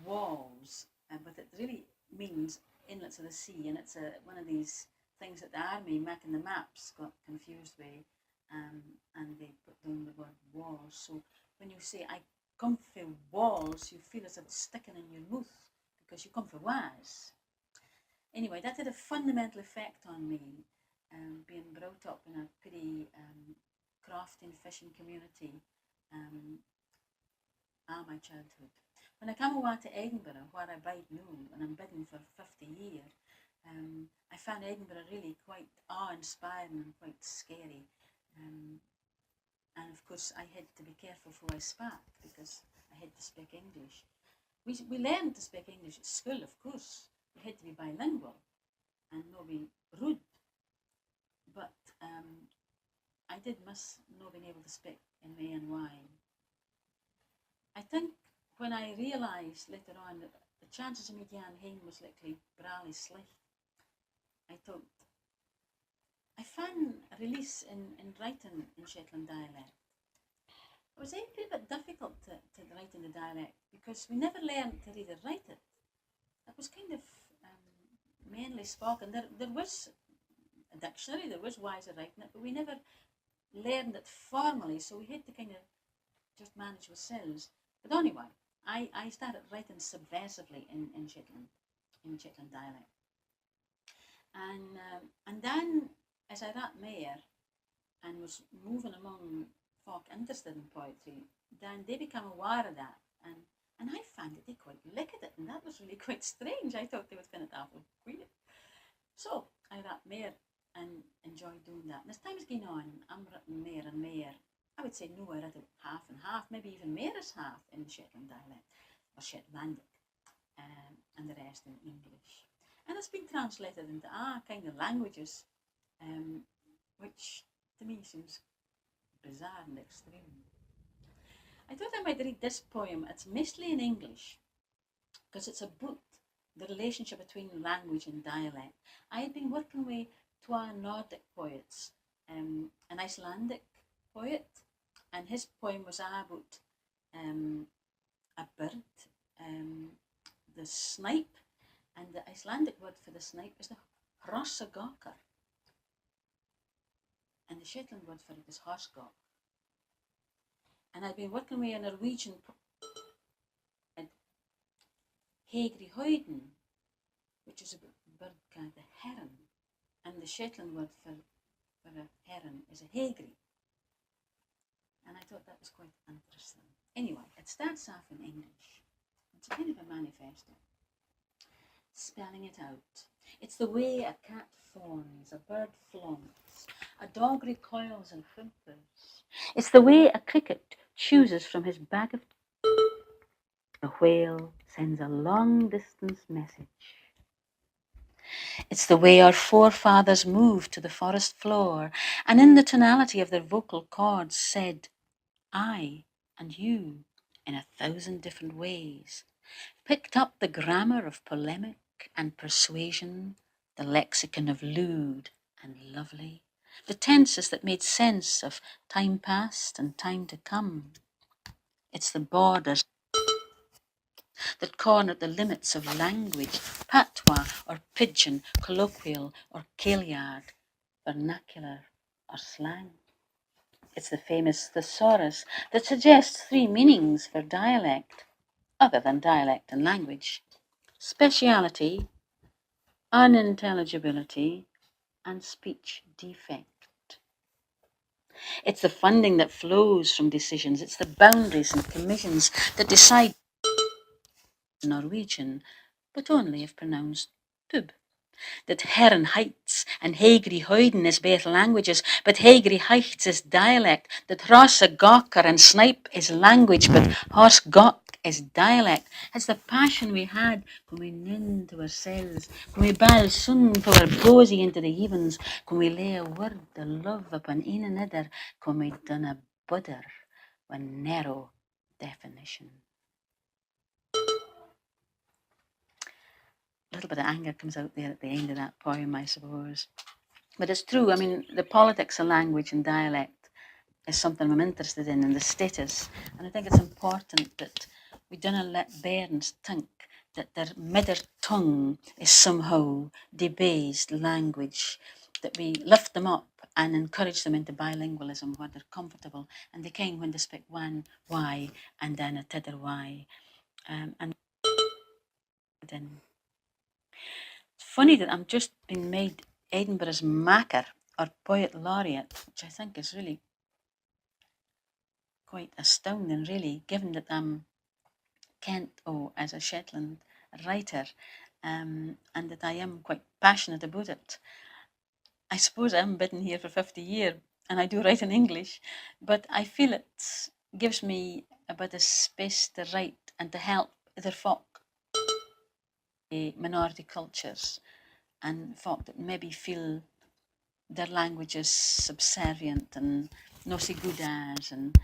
walls, but it really means inlets of the sea, and it's one of these things that the army making the maps got confused with, and they put down the word walls. So when you say I come for walls, you feel as if it's sticking in your mouth because you come for was. Anyway, that had a fundamental effect on me, being brought up in a pretty crafting fishing community all my childhood. When I came away to Edinburgh, where I bide now, and I'm bidding for 50 years, I found Edinburgh really quite awe-inspiring and quite scary. And of course, I had to be careful who I spoke because I had to speak English. We learned to speak English at school, of course. We had to be bilingual and not be rude. But I did miss not being able to speak in my own way. I think when I realised later on that the chances of me getting home was likely brawly slight, I thought, I found a release in writing in Shetland dialect. It was actually a bit difficult to write in the dialect because we never learned to read or write it. It was kind of mainly spoken. There was a dictionary, there was ways of writing it, but we never learned it formally, so we had to kind of just manage ourselves. But anyway, I started writing subversively in Shetland dialect. And then, as I wrote more and was moving among folk interested in poetry, then they became aware of that. And I found that they quite liked it, and that was really quite strange. I thought they would find it awful queer. So I wrote more and enjoyed doing that. And as time's gone on, I'm writing more and more. I would say no, I read it half and half, maybe even more as half in Shetland dialect, or Shetlandic, and the rest in English. And it's been translated into all kind of languages, which to me seems bizarre and extreme. I thought I might read this poem. It's mostly in English, because it's about the relationship between language and dialect. I had been working with two Nordic poets, an Icelandic poet, and his poem was about a bird, the snipe, and the Icelandic word for the snipe is the hrossagokar, and the Shetland word for it is horsgok. And I've been working with a Norwegian poet, Hegri Hoyden, which is a bird called the heron, and the Shetland word for a heron is a hegri. And I thought that was quite interesting. Anyway, it starts off in English. It's a kind of a manifesto. Spelling it out. It's the way a cat fawns, a bird flaunts, a dog recoils and whimpers. It's the way a cricket chooses from his bag of... A whale sends a long-distance message. It's the way our forefathers moved to the forest floor, and in the tonality of their vocal cords said, I and you, in 1,000 different ways, picked up the grammar of polemic and persuasion, the lexicon of lewd and lovely, the tenses that made sense of time past and time to come. It's the borders that cornered the limits of language, patois or pidgin, colloquial or Kailyard, vernacular or slang. It's the famous thesaurus that suggests 3 meanings for dialect, other than dialect and language: speciality, unintelligibility, and speech defect. It's the funding that flows from decisions. It's the boundaries and commissions that decide Norwegian, but only if pronounced pub. That Heron Heights and Hegri Hoyden is both languages, but Hegri Heights is dialect. That Hrossagokar and Snipe is language, but Horsgok is dialect. It's the passion we had when we ninned to ourselves, when we bal sung for our bosy into the heavens, when we lay a word of love upon een another, when we done a butter with narrow definition. A little bit of anger comes out there at the end of that poem, I suppose. But it's true. I mean, the politics of language and dialect is something I'm interested in the status. And I think it's important that we dinna let bairns think that their mother tongue is somehow debased language, that we lift them up and encourage them into bilingualism where they're comfortable and they ken when they speak one Y and then a t'other Y. And then it's funny that I'm just being made Edinburgh's Macker or Poet Laureate, which I think is really quite astounding, really, given that I'm Kent as a Shetland writer, and that I am quite passionate about it. I suppose I haven't been here for 50 years and I do write in English, but I feel it gives me a bit of space to write and to help other folk, minority cultures, and folk that maybe feel their language is subservient and no so good as, and